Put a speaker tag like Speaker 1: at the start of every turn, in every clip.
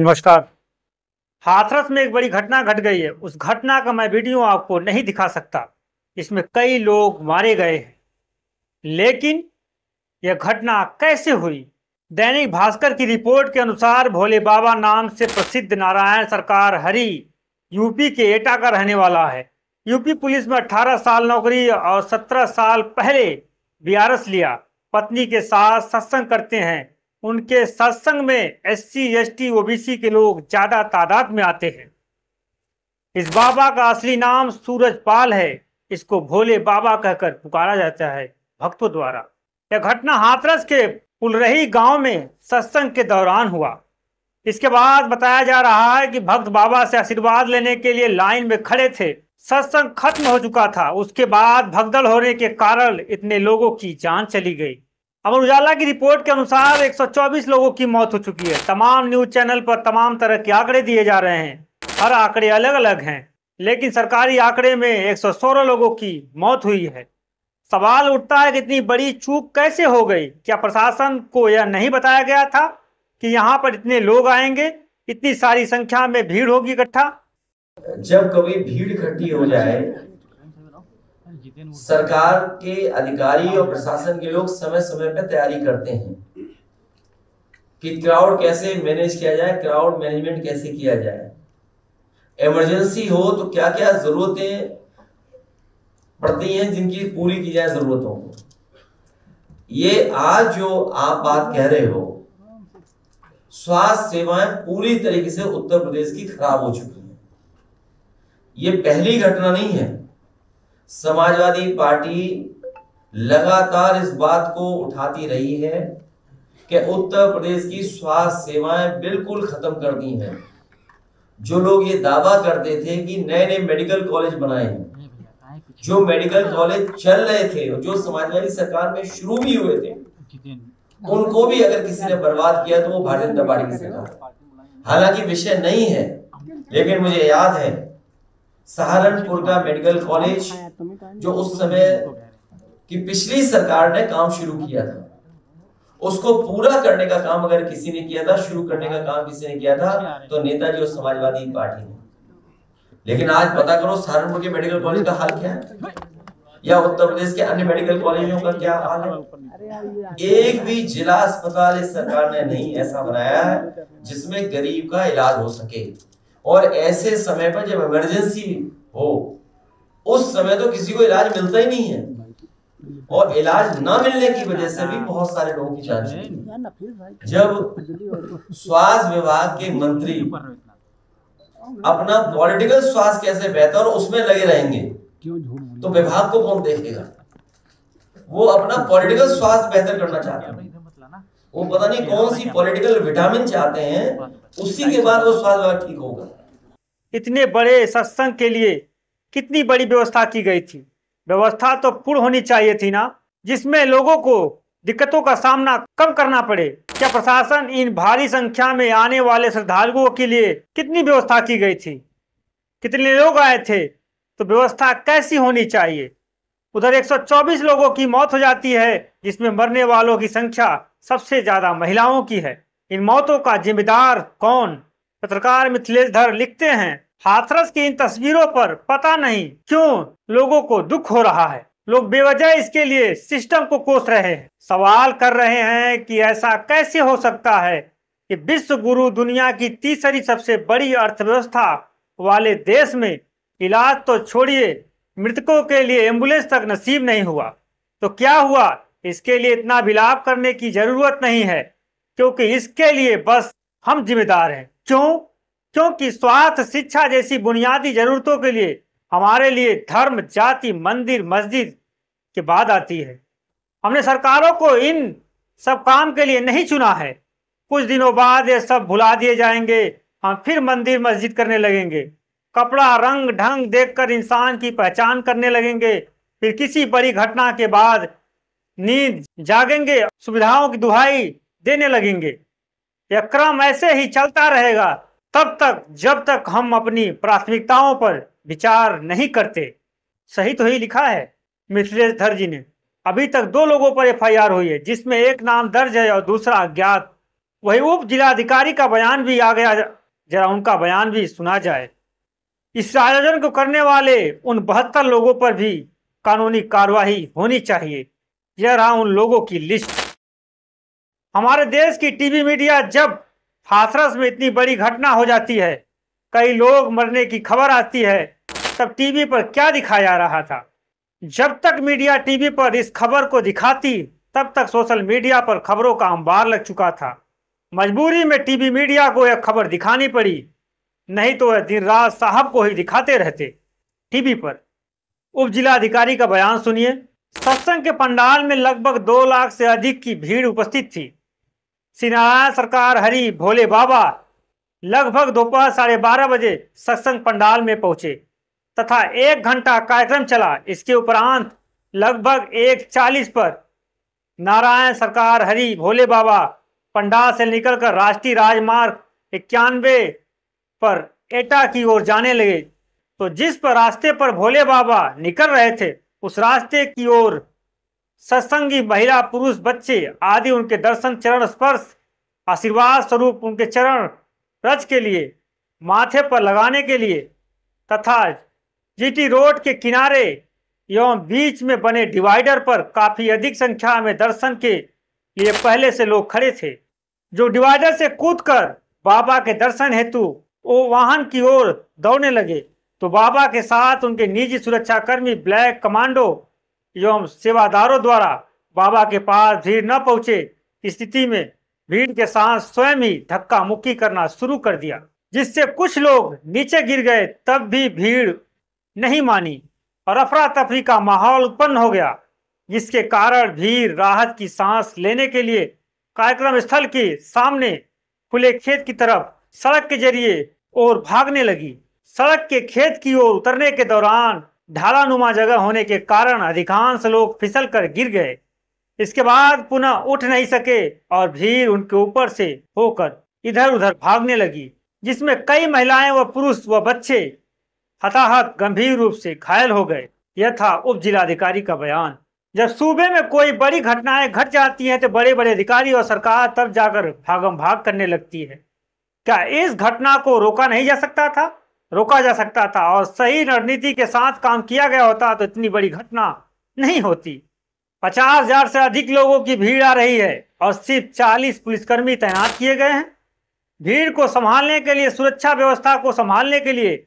Speaker 1: नमस्कार। हाथरस में एक बड़ी घटना घट गई है। उस घटना का मैं वीडियो आपको नहीं दिखा सकता। इसमें कई लोग मारे गए हैं, लेकिन यह घटना कैसे हुई? दैनिक भास्कर की रिपोर्ट के अनुसार भोले बाबा नाम से प्रसिद्ध नारायण सरकार हरि यूपी के एटा का रहने वाला है। यूपी पुलिस में 18 साल नौकरी और 17 साल पहले बीआरएस लिया। पत्नी के साथ सत्संग करते हैं। उनके सत्संग में एससी एसटी ओबीसी के लोग ज्यादा तादाद में आते हैं। इस बाबा का असली नाम सूरजपाल है। इसको भोले बाबा कहकर पुकारा जाता है भक्तों द्वारा। यह घटना हाथरस के पुलरही गांव में सत्संग के दौरान हुआ। इसके बाद बताया जा रहा है कि भक्त बाबा से आशीर्वाद लेने के लिए लाइन में खड़े थे। सत्संग खत्म हो चुका था। उसके बाद भगदड़ होने के कारण इतने लोगों की जान चली गई। अमर उजाला की रिपोर्ट के अनुसार 124 लोगों की मौत हो चुकी है। तमाम न्यूज चैनल पर तमाम तरह के आंकड़े दिए जा रहे हैं। हर आंकड़े अलग अलग हैं, लेकिन सरकारी आंकड़े में 116 लोगों की मौत हुई है। सवाल उठता है कि इतनी बड़ी चूक कैसे हो गई? क्या प्रशासन को यह नहीं बताया गया था कि यहाँ पर इतने लोग आएंगे, इतनी सारी संख्या में भीड़ होगी इकट्ठा?
Speaker 2: जब कभी भीड़ इकट्ठी हो जाए, सरकार के अधिकारी और प्रशासन के लोग समय समय पर तैयारी करते हैं कि क्राउड कैसे मैनेज किया जाए, क्राउड मैनेजमेंट कैसे किया जाए। इमरजेंसी हो तो क्या क्या जरूरतें पड़ती हैं जिनकी पूरी की जाए जरूरतों को। ये आज जो आप बात कह रहे हो, स्वास्थ्य सेवाएं पूरी तरीके से उत्तर प्रदेश की खराब हो चुकी हैं। ये पहली घटना नहीं है। समाजवादी पार्टी लगातार इस बात को उठाती रही है कि उत्तर प्रदेश की स्वास्थ्य सेवाएं बिल्कुल खत्म कर दी हैं। जो लोग ये दावा करते थे कि नए नए मेडिकल कॉलेज बनाए हैं, जो मेडिकल कॉलेज चल रहे थे और जो समाजवादी सरकार में शुरू भी हुए थे, उनको भी अगर किसी ने बर्बाद किया तो वो भारतीय जनता पार्टी की सरकार। हालांकि विषय नहीं है, लेकिन मुझे याद है सहारनपुर का मेडिकल कॉलेज जो उस समय की पिछली सरकार ने काम शुरू किया था, उसको पूरा करने का काम अगर किसी ने किया था, शुरू करने का काम किसी ने किया था, तो नेताजी और समाजवादी पार्टी ने। लेकिन आज पता करो सहारनपुर के मेडिकल कॉलेज का हाल क्या है, या उत्तर प्रदेश के अन्य मेडिकल कॉलेजों का क्या हाल है। एक भी जिला अस्पताल इस सरकार ने नहीं ऐसा बनाया है जिसमें गरीब का इलाज हो सके। और ऐसे समय पर जब इमरजेंसी हो, उस समय तो किसी को इलाज मिलता ही नहीं है, और इलाज ना मिलने की वजह से भी बहुत सारे लोगों की जान चली। जब स्वास्थ्य विभाग के मंत्री अपना पॉलिटिकल स्वास्थ्य कैसे बेहतर उसमें लगे रहेंगे, तो विभाग को कौन देखेगा? वो अपना पॉलिटिकल स्वास्थ्य बेहतर करना चाहते हैं। वो पता नहीं कौन सी पॉलिटिकल विटामिन चाहते हैं, उसी के बाद वो स्वास्थ्य विभाग ठीक होगा।
Speaker 1: इतने बड़े सत्संग के लिए कितनी बड़ी व्यवस्था की गई थी। व्यवस्था तो पूर्ण होनी चाहिए थी ना, जिसमें लोगों को दिक्कतों का सामना कम करना पड़े। क्या प्रशासन इन भारी संख्या में आने वाले श्रद्धालुओं के लिए कितनी व्यवस्था की गई थी? कितने लोग आए थे? तो व्यवस्था कैसी होनी चाहिए? उधर 124 लोगों की मौत हो जाती है, जिसमें मरने वालों की संख्या सबसे ज्यादा महिलाओं की है। इन मौतों का जिम्मेदार कौन? पत्रकार मिथिलेश धर लिखते हैं, हाथरस की इन तस्वीरों पर पता नहीं क्यों लोगों को दुख हो रहा है। लोग बेवजह इसके लिए सिस्टम को कोस रहे हैं। सवाल कर रहे हैं कि ऐसा कैसे हो सकता है कि विश्व गुरु, दुनिया की तीसरी सबसे बड़ी अर्थव्यवस्था वाले देश में इलाज तो छोड़िए, मृतकों के लिए एम्बुलेंस तक नसीब नहीं हुआ। तो क्या हुआ? इसके लिए इतना विलाप करने की जरूरत नहीं है, क्योंकि इसके लिए बस हम जिम्मेदार हैं। क्यों? क्योंकि स्वास्थ्य, शिक्षा जैसी बुनियादी जरूरतों के लिए हमारे लिए धर्म, जाति, मंदिर, मस्जिद के बाद आती है। हमने सरकारों को इन सब काम के लिए नहीं चुना है। कुछ दिनों बाद ये सब भुला दिए जाएंगे। हम फिर मंदिर मस्जिद करने लगेंगे। कपड़ा, रंग ढंग देखकर इंसान की पहचान करने लगेंगे। फिर किसी बड़ी घटना के बाद नींद जागेंगे, सुविधाओं की दुहाई देने लगेंगे। यह क्रम ऐसे ही चलता रहेगा तब तक जब तक हम अपनी प्राथमिकताओं पर विचार नहीं करते। सही तो ही लिखा है मिथिलेश धर जी ने। अभी तक 2 लोगों पर एफआईआर हुई है, जिसमें एक नाम दर्ज है और दूसरा अज्ञात। वही उप जिलाधिकारी का बयान भी आ गया, जरा उनका बयान भी सुना जाए। इस आयोजन को करने वाले उन 72 लोगों पर भी कानूनी कार्यवाही होनी चाहिए। यह रहा उन लोगों की लिस्ट। हमारे देश की टीवी मीडिया जब हाथरस में इतनी बड़ी घटना हो जाती है, कई लोग मरने की खबर आती है, तब टीवी पर क्या दिखाया जा रहा था? जब तक मीडिया टीवी पर इस खबर को दिखाती, तब तक सोशल मीडिया पर खबरों का अंबार लग चुका था। मजबूरी में टीवी मीडिया को यह खबर दिखानी पड़ी, नहीं तो वह दिन रात साहब को ही दिखाते रहते टीवी पर। उप जिलाधिकारी का बयान सुनिए। सत्संग के पंडाल में लगभग 2 लाख से अधिक की भीड़ उपस्थित थी। श्री नारायण सरकार हरि भोले बाबा लगभग दोपहर 12:30 बजे सत्संग पंडाल में पहुंचे तथा 1 घंटा कार्यक्रम चला। इसके उपरांत लगभग 1:40 पर नारायण सरकार हरि भोले बाबा पंडाल से निकलकर राष्ट्रीय राजमार्ग 91 पर एटा की ओर जाने लगे, तो जिस पर रास्ते पर भोले बाबा निकल रहे थे, उस रास्ते की ओर सत्संगी महिला पुरुष बच्चे आदि उनके दर्शन चरण स्पर्श आशीर्वाद स्वरूप उनके चरण रज के लिए माथे पर लगाने के लिए तथा जीटी रोड के किनारे एवं बीच में बने डिवाइडर पर काफी अधिक संख्या में दर्शन के लिए पहले से लोग खड़े थे, जो डिवाइडर से कूदकर बाबा के दर्शन हेतु वो वाहन की ओर दौड़ने लगे, तो बाबा के साथ उनके निजी सुरक्षाकर्मी ब्लैक कमांडो एवं सेवादारों द्वारा बाबा के पास भीड़ न पहुंचे स्थिति में भीड़ के साथ स्वयं ही धक्का मुक्की करना शुरू कर दिया, जिससे कुछ लोग नीचे गिर गए। तब भी भीड़ नहीं मानी और अफरा तफरी का माहौल उत्पन्न हो गया, जिसके कारण भीड़ राहत की सांस लेने के लिए कार्यक्रम स्थल के सामने खुले खेत की तरफ सड़क के जरिए और भागने लगी। सड़क के खेत की ओर उतरने के दौरान ढालानुमा जगह होने के कारण अधिकांश लोग फिसल कर गिर गए। इसके बाद पुनः उठ नहीं सके और भीड़ उनके ऊपर से होकर इधर उधर भागने लगी, जिसमें कई महिलाएं व पुरुष व बच्चे हताहत गंभीर रूप से घायल हो गए। यह था उप जिलाधिकारी का बयान। जब सूबे में कोई बड़ी घटनाएं घट जाती हैं तो बड़े बड़े अधिकारी और सरकार तब जाकर भागम भाग करने लगती है। क्या इस घटना को रोका नहीं जा सकता था? रोका जा सकता था और सही रणनीति के साथ काम किया गया होता तो इतनी बड़ी घटना नहीं होती। 50,000 से अधिक लोगों की भीड़ आ रही है और सिर्फ 40 पुलिसकर्मी तैनात किए गए हैं। भीड़ को संभालने के लिए, सुरक्षा व्यवस्था को संभालने के लिए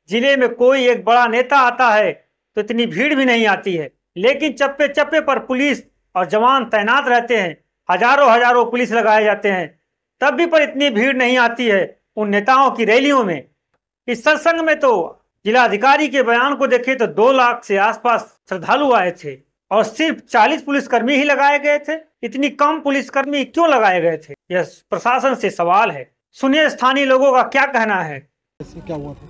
Speaker 1: जिले में कोई एक बड़ा नेता आता है तो इतनी भीड़ भी नहीं आती है, लेकिन चप्पे चप्पे पर पुलिस और जवान तैनात रहते हैं, हजारों हजारों पुलिस लगाए जाते हैं, तब भी पर इतनी भीड़ नहीं आती है उन नेताओं की रैलियों में। इस सत्संग में तो जिलाधिकारी के बयान को देखे तो 2 लाख से आसपास श्रद्धालु आए थे और सिर्फ 40 पुलिसकर्मी ही लगाए गए थे। इतनी कम पुलिसकर्मी क्यों लगाए गए थे? यह प्रशासन से सवाल है। सुनिए स्थानीय लोगों का क्या कहना है।
Speaker 3: क्या हुआ था?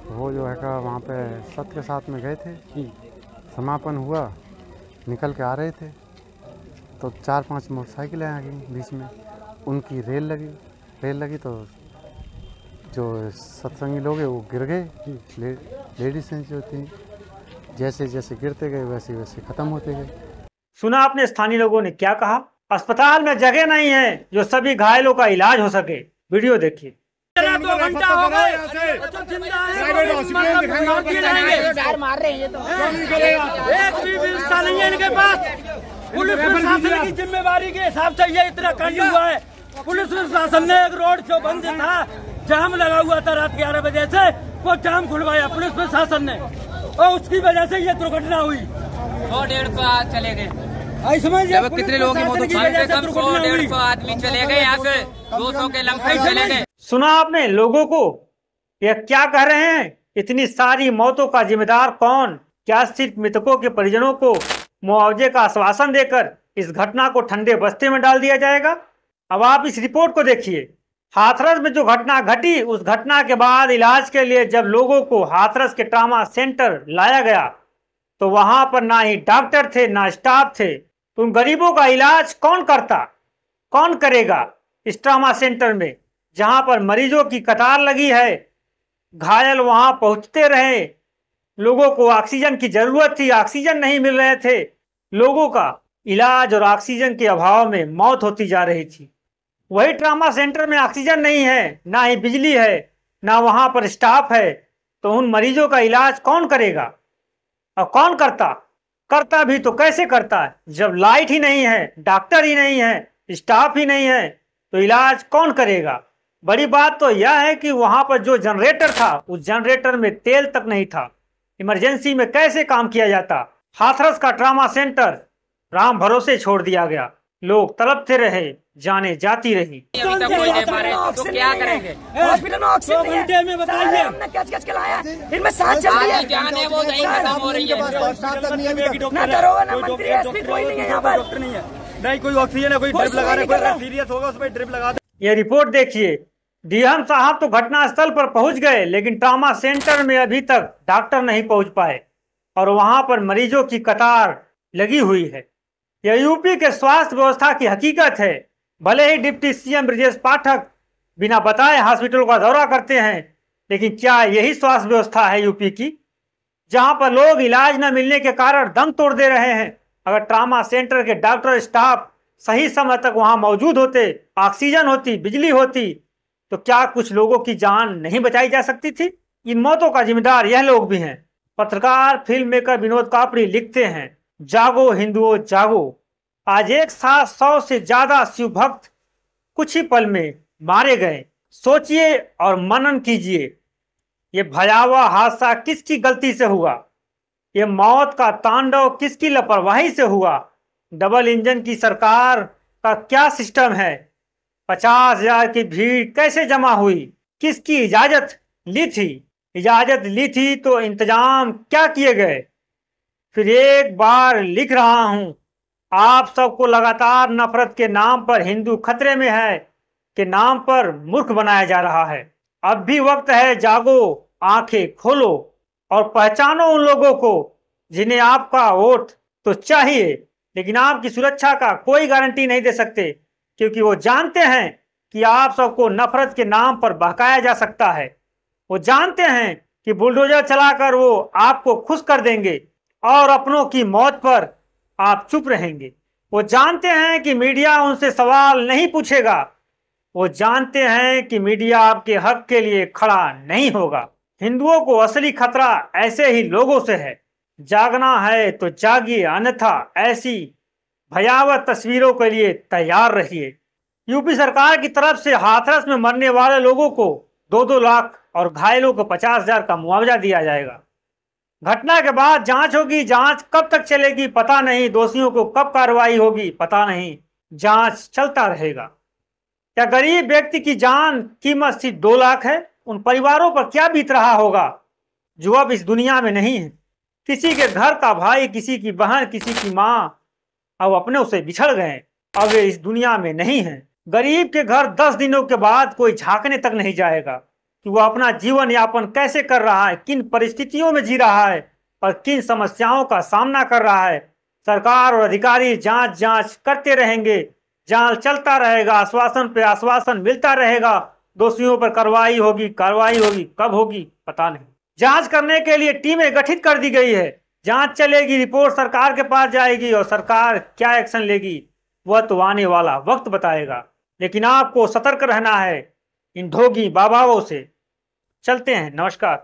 Speaker 4: वो जो है का वहाँ पे सत के साथ में गए थे, समापन हुआ, निकल के आ रहे थे तो 4-5 मोटरसाइकिलें आ गई बीच में, उनकी रेल लगी तो जो सत्संगी लोग हैं वो गिर गए। लेडीज जो थी जैसे जैसे गिरते गए वैसे वैसे खत्म होते गए।
Speaker 1: सुना आपने स्थानीय लोगों ने क्या कहा? अस्पताल में जगह नहीं है जो सभी घायलों का इलाज हो सके। वीडियो देखिए।
Speaker 5: 2 घंटा हो गए तो जिंदा मार रहे हैं ये तो एक भी व्यवस्था नहीं है इनके पास। पुलिस प्रशासन की जिम्मेवारी के हिसाब से ये इतना कांड हुआ है। पुलिस प्रशासन ने एक रोड जो बंद था, जाम लगा हुआ था रात 11 बजे से, वो जाम खुलवाया पुलिस प्रशासन ने और उसकी वजह से ये दुर्घटना हुई।
Speaker 6: 100-150 चले गए।
Speaker 5: जब कितने लोगों की मौत हुई?
Speaker 6: 100-150 आदमी चले गए, यहाँ से 200 के लमसम चले गए।
Speaker 1: सुना आपने लोगों को यह क्या कह रहे हैं? इतनी सारी मौतों का जिम्मेदार कौन? क्या सिर्फ मृतकों के परिजनों को मुआवजे का आश्वासन देकर इस घटना को ठंडे बस्ते में डाल दिया जाएगा? अब आप इस रिपोर्ट को देखिए। हाथरस में जो घटना घटी, उस घटना के बाद इलाज के लिए जब लोगों को हाथरस के ट्रामा सेंटर लाया गया तो वहां पर ना ही डॉक्टर थे ना स्टाफ थे, तो उन गरीबों का इलाज कौन करता, कौन करेगा इस ट्रामा सेंटर में जहां पर मरीजों की कतार लगी है, घायल वहां पहुंचते रहे, लोगों को ऑक्सीजन की जरूरत थी, ऑक्सीजन नहीं मिल रहे थे, लोगों का इलाज और ऑक्सीजन के अभाव में मौत होती जा रही थी। वही ट्रामा सेंटर में ऑक्सीजन नहीं है, ना ही बिजली है, ना वहां पर स्टाफ है, तो उन मरीजों का इलाज कौन करेगा? और कौन करता भी तो कैसे करता है? जब लाइट ही नहीं है, डॉक्टर ही नहीं है, स्टाफ ही नहीं है, तो इलाज कौन करेगा? बड़ी बात तो यह है कि वहां पर जो जनरेटर था, उस जनरेटर में तेल तक नहीं था। इमरजेंसी में कैसे काम किया जाता? हाथरस का ट्रामा सेंटर राम भरोसे छोड़ दिया गया। लोग तड़पते रहे, जाने जाती रही।
Speaker 6: अभी तक कोई नहीं पा रहे, तो क्या करेंगे?
Speaker 5: हॉस्पिटल में ऑक्सीजन नहीं है।
Speaker 6: घंटे में बताइए,
Speaker 5: हमने कैच खिलाया, इनमें सांस चल रही है।
Speaker 6: आधी जान है वो नहीं खत्म हो रही है।
Speaker 5: ना दरोगा ना मंत्री एसपी कोई नहीं है यहाँ पर।
Speaker 3: डॉक्टर नहीं है, नहीं कोई ऑक्सीजन है, कोई ड्रिप लगा रहा है, कोई सीरियस होगा उसमें ड्रिप लगा दे।
Speaker 1: ये रिपोर्ट देखिए, डीएम साहब तो घटनास्थल पर पहुंच गए, लेकिन ट्रामा सेंटर में अभी तक डॉक्टर नहीं पहुंच पाए और वहां पर मरीजों की कतार लगी हुई है। यह यूपी के स्वास्थ्य व्यवस्था की हकीकत है। भले ही डिप्टी सीएम ब्रजेश पाठक बिना बताए हॉस्पिटल का दौरा करते हैं, लेकिन क्या यही स्वास्थ्य व्यवस्था है यूपी की, जहां पर लोग इलाज न मिलने के कारण दम तोड़ दे रहे हैं? अगर ट्रामा सेंटर के डॉक्टर स्टाफ सही समय तक वहां मौजूद होते, ऑक्सीजन होती, बिजली होती, तो क्या कुछ लोगों की जान नहीं बचाई जा सकती थी? इन मौतों का जिम्मेदार यह लोग भी हैं। पत्रकार फिल्म मेकर विनोद कापड़ी लिखते हैं, जागो हिंदुओं जागो। आज एक साथ 100 से ज्यादा शिव भक्त कुछ ही पल में मारे गए। सोचिए और मनन कीजिए, ये भयावह हादसा किसकी गलती से हुआ? ये मौत का तांडव किसकी लापरवाही से हुआ? डबल इंजन की सरकार का क्या सिस्टम है? 50,000 की भीड़ कैसे जमा हुई? किसकी इजाजत ली थी? इजाजत ली थी तो इंतजाम क्या किए गए? फिर एक बार लिख रहा हूं, आप सबको लगातार नफरत के नाम पर हिंदू खतरे में है के नाम पर मूर्ख बनाया जा रहा है। अब भी वक्त है, जागो, आंखें खोलो और पहचानो उन लोगों को जिन्हें आपका वोट तो चाहिए, लेकिन आपकी सुरक्षा का कोई गारंटी नहीं दे सकते, क्योंकि वो जानते हैं कि आप सबको नफरत के नाम पर बहकाया जा सकता है। वो जानते हैं कि बुलडोजर चलाकर वो आपको खुश कर देंगे और अपनों की मौत पर आप चुप रहेंगे। वो जानते हैं कि मीडिया उनसे सवाल नहीं पूछेगा। वो जानते हैं कि मीडिया आपके हक के लिए खड़ा नहीं होगा। हिंदुओं को असली खतरा ऐसे ही लोगों से है। जागना है तो जागिए, अन्यथा ऐसी भयावह तस्वीरों के लिए तैयार रहिए। यूपी सरकार की तरफ से हाथरस में मरने वाले लोगों को 2-2 लाख और घायलों को 50,000 का मुआवजा दिया जाएगा। घटना के बाद जांच होगी। जांच कब तक चलेगी पता नहीं, दोषियों को कब कार्रवाई होगी पता नहीं, जांच चलता रहेगा। क्या गरीब व्यक्ति की जान कीमत सिर्फ 2 लाख है? उन परिवारों पर क्या बीत रहा होगा जो अब इस दुनिया में नहीं है? किसी के घर का भाई, किसी की बहन, किसी की माँ अब अपने से बिछड़ गए, अब वे इस दुनिया में नहीं है। गरीब के घर 10 दिनों के बाद कोई झांकने तक नहीं जाएगा कि वो अपना जीवन यापन कैसे कर रहा है, किन परिस्थितियों में जी रहा है और किन समस्याओं का सामना कर रहा है। सरकार और अधिकारी जांच करते रहेंगे, जांच चलता रहेगा, आश्वासन पे आश्वासन मिलता रहेगा, दोषियों पर कार्रवाई होगी, कब होगी पता नहीं। जांच करने के लिए टीमें गठित कर दी गई है। जांच चलेगी, रिपोर्ट सरकार के पास जाएगी और सरकार क्या एक्शन लेगी वह तो आने वाला वक्त बताएगा। लेकिन आपको सतर्क रहना है इन ढोंगी बाबाओं से। चलते हैं, नमस्कार।